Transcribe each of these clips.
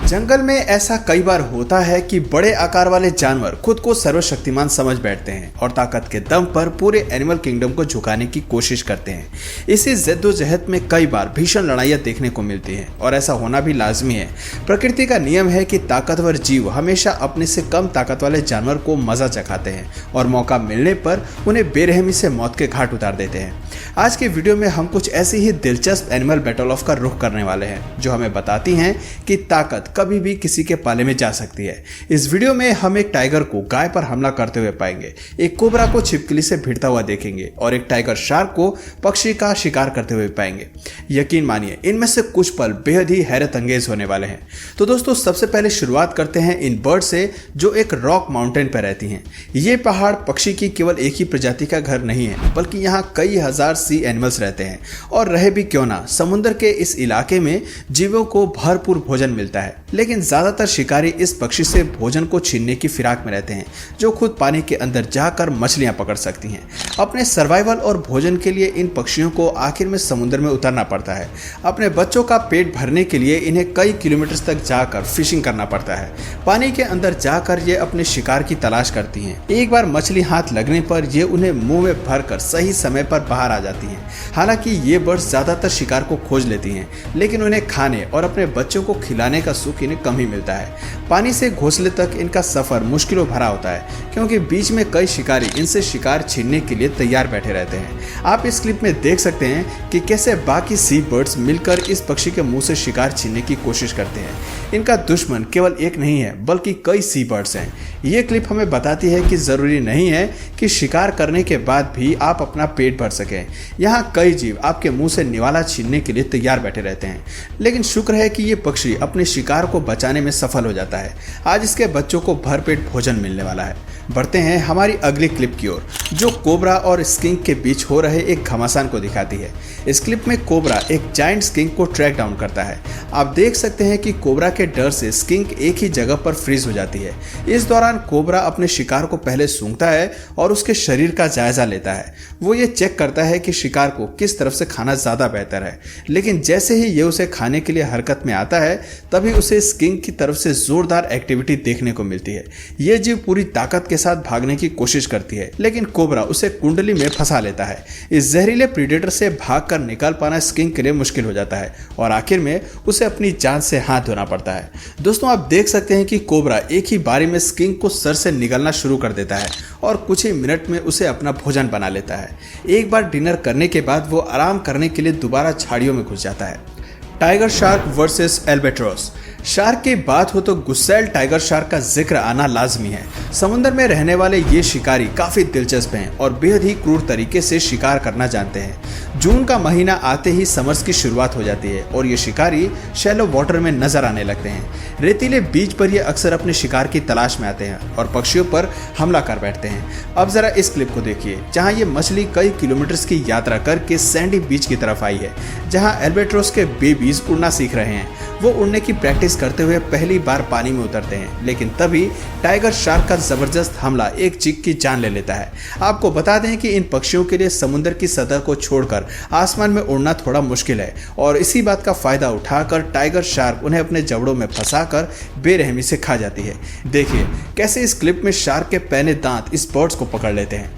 जंगल में ऐसा कई बार होता है कि बड़े आकार वाले जानवर खुद को सर्वशक्तिमान समझ बैठते हैं और ताकत के दम पर पूरे एनिमल किंगडम को झुकाने की कोशिश करते हैं। इसी जद्दोजहद में कई बार भीषण लड़ाइयाँ देखने को मिलती हैं और ऐसा होना भी लाजमी है। प्रकृति का नियम है कि ताकतवर जीव हमेशा अपने से कम ताकत वाले जानवर को मजा चखाते हैं और मौका मिलने पर उन्हें बेरहमी से मौत के घाट उतार देते हैं। आज के वीडियो में हम कुछ ऐसी ही दिलचस्प एनिमल बैटल ऑफ का रुख करने वाले हैं जो हमें बताती हैं कि ताकत कभी भी किसी के पाले में जा सकती है। इस वीडियो में हम एक टाइगर को गाय पर हमला करते हुए पाएंगे, एक कोबरा को छिपकली से भिड़ता हुआ देखेंगे और एक टाइगर शार्क को पक्षी का शिकार करते हुए पाएंगे। यकीन मानिए इनमें से कुछ पल बेहद ही हैरत अंगेज होने वाले हैं। तो दोस्तों सबसे पहले शुरुआत करते हैं इन बर्ड से जो एक रॉक माउंटेन पर रहती हैं। ये पहाड़ पक्षी की केवल एक ही प्रजाति का घर नहीं है, बल्कि यहाँ कई हजार सी एनिमल्स रहते हैं और रहे भी क्यों ना, समुद्र के इस इलाके में जीवों को भरपूर भोजन मिलता है। लेकिन ज्यादातर शिकारी इस पक्षी से भोजन को छीनने की फिराक में रहते हैं, जो खुद पानी के अंदर जाकर मछलियां पकड़ सकती हैं। अपने सर्वाइवल और भोजन के लिए इन पक्षियों को आखिर में समुद्र में उतरना पड़ता है। अपने बच्चों का पेट भरने के लिए इन्हें कई किलोमीटर तक जाकर फिशिंग करना पड़ता है। पानी के अंदर जाकर ये अपने शिकार की तलाश करती हैं। एक बार मछली हाथ लगने पर ये उन्हें मुंह में भरकर सही समय पर बाहर आ जाती हैं। हालांकि ये बर्ड्स ज्यादातर शिकार को खोज लेती हैं, लेकिन उन्हें खाने और अपने बच्चों को खिलाने का सुख इन्हें कम ही मिलता है। पानी से घोंसले तक इनका सफर मुश्किलों भरा होता है, क्योंकि बीच में कई शिकारी इनसे शिकार छीनने के लिए तैयार बैठे रहते हैं। आप इस क्लिप में देख सकते हैं कि कैसे बाकी सी बर्ड्स मिलकर इस पक्षी के मुंह से शिकार छीनने की कोशिश करते हैं। इनका दुश्मन केवल एक नहीं है, बल्कि कई सी बर्ड्स हैं। ये क्लिप हमें बताती है कि जरूरी नहीं है कि शिकार करने के बाद भी आप अपना पेट भर सकें। यहाँ कई जीव आपके मुंह से निवाला छीनने के लिए तैयार बैठे रहते हैं, लेकिन शुक्र है कि ये पक्षी अपने शिकार को बचाने में सफल हो जाता है। आज इसके बच्चों को भरपेट भोजन मिलने वाला है। बढ़ते हैं हमारी अगली क्लिप की ओर, जो कोबरा और स्किंक के बीच हो रहे एक घमासान को दिखाती है। इस क्लिप में कोबरा एक जायंट स्किंक को ट्रैक डाउन करता है। आप देख सकते हैं कि कोबरा के डर से स्किंक एक ही जगह पर फ्रीज हो जाती है। इस दौरान कोबरा अपने शिकार को पहले सूंघता है और उसके शरीर का जायजा लेता है। वो ये चेक करता है कि शिकार को किस तरफ से खाना ज्यादा बेहतर है, लेकिन जैसे ही ये उसे खाने के लिए हरकत में आता है, तभी उसे स्किंक की तरफ से जोरदार एक्टिविटी देखने को मिलती है। ये जीव पूरी ताकत के साथ भागने की कोशिश करती है, लेकिन कोबरा उसे कुंडली में फंसा लेता है। इस जहरीले प्रीडेटर से भागकर निकल पाना स्किंक के लिए मुश्किल हो जाता है और आखिर में उसे अपनी जान से हाथ धोना पड़ता है। दोस्तों आप देख सकते हैं कि कोबरा एक ही बारी में स्किंक को सर से निगलना शुरू कर देता है और कुछ ही मिनट में उसे अपना भोजन बना लेता है। एक बार डिनर करने के बाद वो आराम करने के लिए दोबारा झाड़ियों में घुस जाता है। Tiger shark versus albatross. Shark की बात हो तो गुस्सैल टाइगर शार्क का जिक्र आना लाजमी है। समुद्र में रहने वाले ये शिकारी काफी दिलचस्प हैं और बेहद ही क्रूर तरीके से शिकार करना जानते हैं। जून का महीना आते ही समर्स की शुरुआत हो जाती है और ये शिकारी शैलो वाटर में नजर आने लगते हैं। रेतीले बीच पर ये अक्सर अपने शिकार की तलाश में आते हैं और पक्षियों पर हमला कर बैठते हैं। अब जरा इस क्लिप को देखिए, जहाँ ये मछली कई किलोमीटर की यात्रा करके सैंडी बीच की तरफ आई है, जहाँ एल्बाट्रोस के बेबीज उड़ना सीख रहे हैं। वो उड़ने की प्रैक्टिस करते हुए पहली बार पानी में उतरते हैं, लेकिन तभी टाइगर शार्क का जबरदस्त हमला एक चीख की जान ले लेता है। आपको बता दें कि इन पक्षियों के लिए समुद्र की सतह को छोड़कर आसमान में उड़ना थोड़ा मुश्किल है और इसी बात का फायदा उठाकर टाइगर शार्क उन्हें अपने जबड़ों में फंसाकर बेरहमी से खा जाती है। देखिए कैसे इस क्लिप में शार्क के पैने दांत इस बर्ड्स को पकड़ लेते हैं।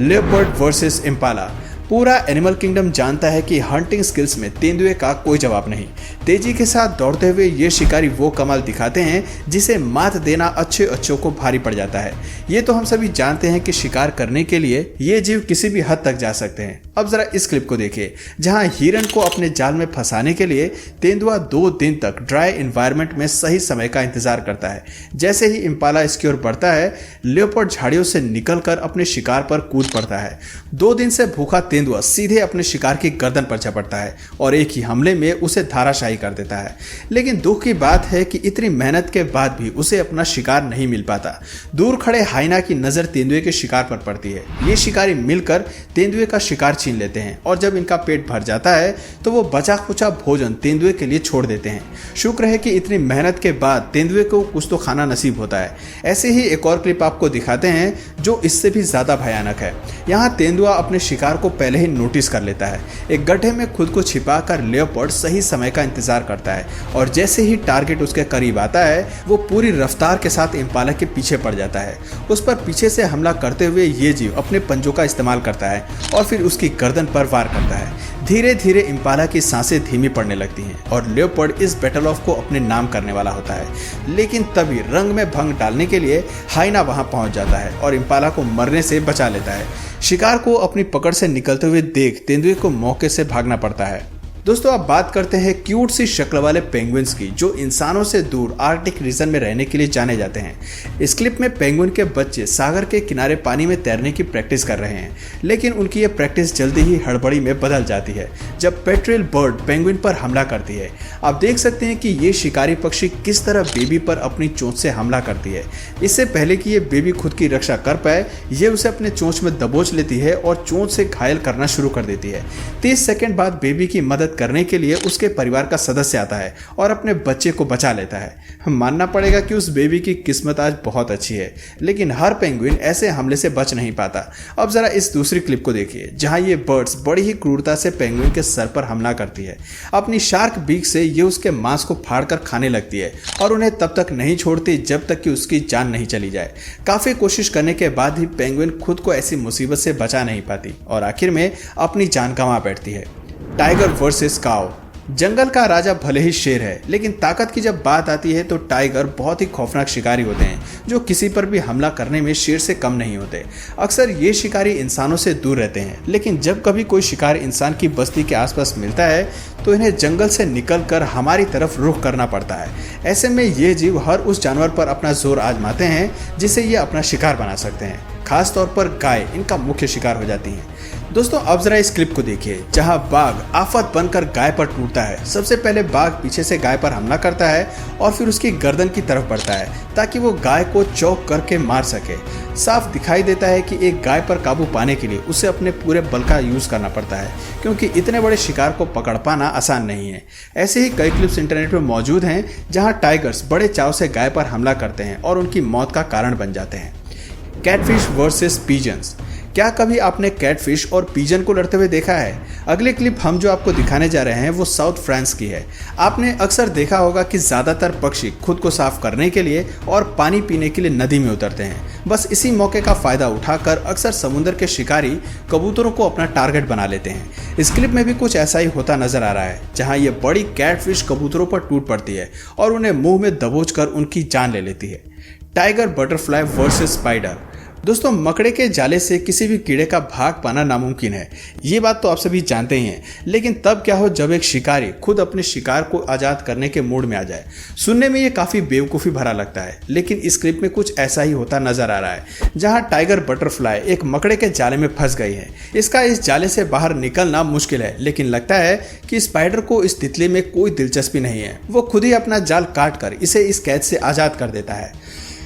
Leopard versus Impala. पूरा एनिमल किंगडम जानता है कि हंटिंग स्किल्स में तेंदुए का कोई जवाब नहीं। तेजी के साथ दौड़ते हुए ये शिकारी वो कमाल दिखाते हैं जिसे मात देना अच्छों को भारी पड़ जाता है। ये तो हम सभी जानते हैं कि शिकार करने के लिए ये जीव किसी भी हद तक जा सकते हैं। अब जरा इस क्लिप को देखिए, जहां हिरन को अपने जाल में फंसाने के लिए तेंदुआ 2 दिन तक ड्राई एनवायरनमेंट में सही समय का इंतजार करता है। जैसे ही इम्पाला इसकी ओर बढ़ता है, लेपर्ड झाड़ियों से निकलकर अपने शिकार पर कूद पड़ता है। 2 दिन से भूखा तेंदुआ सीधे अपने शिकार की गर्दन पर झपटता है और एक ही हमले में उसे धाराशायी कर देता है। लेकिन दुख की बात है कि इतनी मेहनत के बाद भी उसे अपना शिकार नहीं मिल पाता। दूर खड़े हाइना की नजर तेंदुए के शिकार पर पड़ती है। ये शिकारी मिलकर तेंदुए का शिकार छीन लेते हैं और जब इनका पेट भर जाता है तो वो बचा खुचा भोजन तेंदुए के लिए छोड़ देते हैं। शुक्र है कि इतनी मेहनत के बाद तेंदुए को कुछ तो खाना नसीब होता है। ऐसे ही एक और क्लिप आपको दिखाते हैं जो इससे भी ज्यादा भयानक है। यहाँ तेंदुआ अपने शिकार को पहले ही नोटिस कर लेता है। एक गड्ढे में खुद को छिपाकर लेपर्ड सही समय का इंतजार करता है और जैसे ही टारगेट उसके करीब आता है वो पूरी रफ्तार के साथ इम्पाला के पीछे पड़ जाता है। उस पर पीछे से हमला करते हुए ये जीव अपने पंजों का इस्तेमाल करता है और फिर उसकी गर्दन पर वार करता है। धीरे धीरे इम्पाला की सांसें धीमी पड़ने लगती हैं और लेपर्ड इस बैटल ऑफ को अपने नाम करने वाला होता है। लेकिन तभी रंग में भंग डालने के लिए हाइना वहां पहुंच जाता है और इम्पाला को मरने से बचा लेता है। शिकार को अपनी पकड़ से निकलते हुए देख तेंदुए को मौके से भागना पड़ता है। दोस्तों अब बात करते हैं क्यूट सी शक्ल वाले पेंगुइन्स की जो इंसानों से दूर आर्कटिक रीजन में रहने के लिए जाने जाते हैं। इस क्लिप में पेंगुइन के बच्चे सागर के किनारे पानी में तैरने की प्रैक्टिस कर रहे हैं, लेकिन उनकी ये प्रैक्टिस जल्दी ही हड़बड़ी में बदल जाती है जब पेट्रियल बर्ड पेंगुइन पर हमला करती है। आप देख सकते हैं कि ये शिकारी पक्षी किस तरह बेबी पर अपनी चोंच से हमला करती है। इससे पहले कि ये बेबी खुद की रक्षा कर पाए ये उसे अपने चोंच में दबोच लेती है और चोंच से घायल करना शुरू कर देती है। 30 सेकंड बाद बेबी की मदद करने के लिए उसके परिवार का सदस्य आता है और अपने बच्चे को बचा लेता है। मानना पड़ेगा कि उस बेबी की किस्मत आज बहुत अच्छी है, लेकिन हर पेंगुइन ऐसे हमले से बच नहीं पाता। अब जरा इस दूसरी क्लिप को देखिए जहां ये बर्ड्स बड़ी ही क्रूरता से पेंगुइन के सर पर हमला करती है। अपनी शार्क बीक से ये उसके मांस को फाड़कर खाने लगती है और उन्हें तब तक नहीं छोड़ती जब तक कि उसकी जान नहीं चली जाए। काफी कोशिश करने के बाद ही पेंगुइन खुद को ऐसी मुसीबत से बचा नहीं पाती और आखिर में अपनी जान गंवा बैठती है। टाइगर वर्सेस काऊ। जंगल का राजा भले ही शेर है, लेकिन ताकत की जब बात आती है तो टाइगर बहुत ही खौफनाक शिकारी होते हैं जो किसी पर भी हमला करने में शेर से कम नहीं होते। अक्सर ये शिकारी इंसानों से दूर रहते हैं, लेकिन जब कभी कोई शिकार इंसान की बस्ती के आसपास मिलता है तो इन्हें जंगल से निकलकर हमारी तरफ रुख करना पड़ता है। ऐसे में ये जीव हर उस जानवर पर अपना जोर आजमाते हैं जिसे ये अपना शिकार बना सकते हैं। खास तौर पर गाय इनका मुख्य शिकार हो जाती है। दोस्तों अब जरा इस क्लिप को देखिए जहां बाघ आफत बनकर गाय पर टूटता है। सबसे पहले बाघ पीछे से गाय पर हमला करता है और फिर उसकी गर्दन की तरफ बढ़ता है ताकि वो गाय को चौक करके मार सके। साफ दिखाई देता है कि एक गाय पर काबू पाने के लिए उसे अपने पूरे बल का यूज करना पड़ता है, क्योंकि इतने बड़े शिकार को पकड़ पाना आसान नहीं है। ऐसे ही कई क्लिप्स इंटरनेट में मौजूद हैं जहां टाइगर्स बड़े चाव से गाय पर हमला करते हैं और उनकी मौत का कारण बन जाते हैं। Catfish versus pigeons. क्या कभी आपने कैटफिश और पिजन को लड़ते हुए देखा है? अगली क्लिप हम जो आपको दिखाने जा रहे हैं वो साउथ फ्रांस की है। आपने अक्सर देखा होगा कि ज़्यादातर पक्षी खुद को साफ करने के लिए और पानी पीने के लिए नदी में उतरते हैं। बस इसी मौके का फ़ायदा उठाकर अक्सर समुद्र के शिकारी कबूतरों को अपना टारगेट बना लेते हैं। इस क्लिप में भी कुछ ऐसा ही होता नजर आ रहा है जहाँ ये बड़ी कैटफिश कबूतरों पर टूट पड़ती है और उन्हें मुँह में दबोच कर उनकी जान ले लेती है। Tiger butterfly versus spider. दोस्तों मकड़े के जाले से किसी भी कीड़े का भाग पाना नामुमकिन है, ये बात तो आप सभी जानते ही हैं। लेकिन तब क्या हो जब एक शिकारी खुद अपने शिकार को आज़ाद करने के मूड में आ जाए। सुनने में ये काफ़ी बेवकूफ़ी भरा लगता है, लेकिन इस क्लिप में कुछ ऐसा ही होता नजर आ रहा है जहां टाइगर बटरफ्लाई एक मकड़े के जाले में फंस गई है। इसका इस जाले से बाहर निकलना मुश्किल है, लेकिन लगता है कि स्पाइडर को इस तितली में कोई दिलचस्पी नहीं है। वो खुद ही अपना जाल काट कर इसे इस कैद से आज़ाद कर देता है।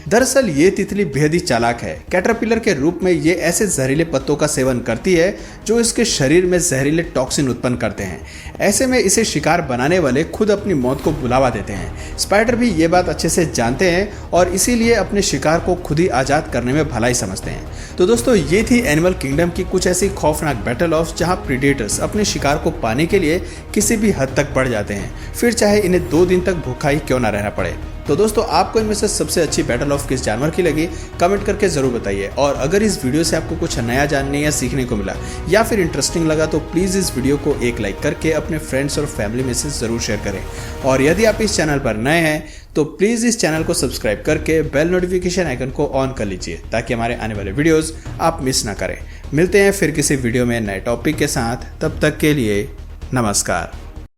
दरअसल ये तितली बेहद ही चालाक है। कैटरपिलर के रूप में ये ऐसे जहरीले पत्तों का सेवन करती है जो इसके शरीर में जहरीले टॉक्सिन उत्पन्न करते हैं। ऐसे में इसे शिकार बनाने वाले खुद अपनी मौत को बुलावा देते हैं। स्पाइडर भी ये बात अच्छे से जानते हैं और इसीलिए अपने शिकार को खुद ही आज़ाद करने में भलाई समझते हैं। तो दोस्तों ये थी एनिमल किंगडम की कुछ ऐसी खौफनाक बैटल ऑफ जहाँ प्रीडेटर्स अपने शिकार को पाने के लिए किसी भी हद तक बढ़ जाते हैं, फिर चाहे इन्हें 2 दिन तक भूखा ही क्यों ना रहना पड़े। तो दोस्तों आपको इनमें से सबसे अच्छी बैटल ऑफ किस जानवर की लगी कमेंट करके ज़रूर बताइए। और अगर इस वीडियो से आपको कुछ नया जानने या सीखने को मिला या फिर इंटरेस्टिंग लगा तो प्लीज़ इस वीडियो को एक लाइक करके अपने फ्रेंड्स और फैमिली में से ज़रूर शेयर करें। और यदि आप इस चैनल पर नए हैं तो प्लीज़ इस चैनल को सब्सक्राइब करके बेल नोटिफिकेशन आइकन को ऑन कर लीजिए ताकि हमारे आने वाले वीडियोज़ आप मिस ना करें। मिलते हैं फिर किसी वीडियो में नए टॉपिक के साथ, तब तक के लिए नमस्कार।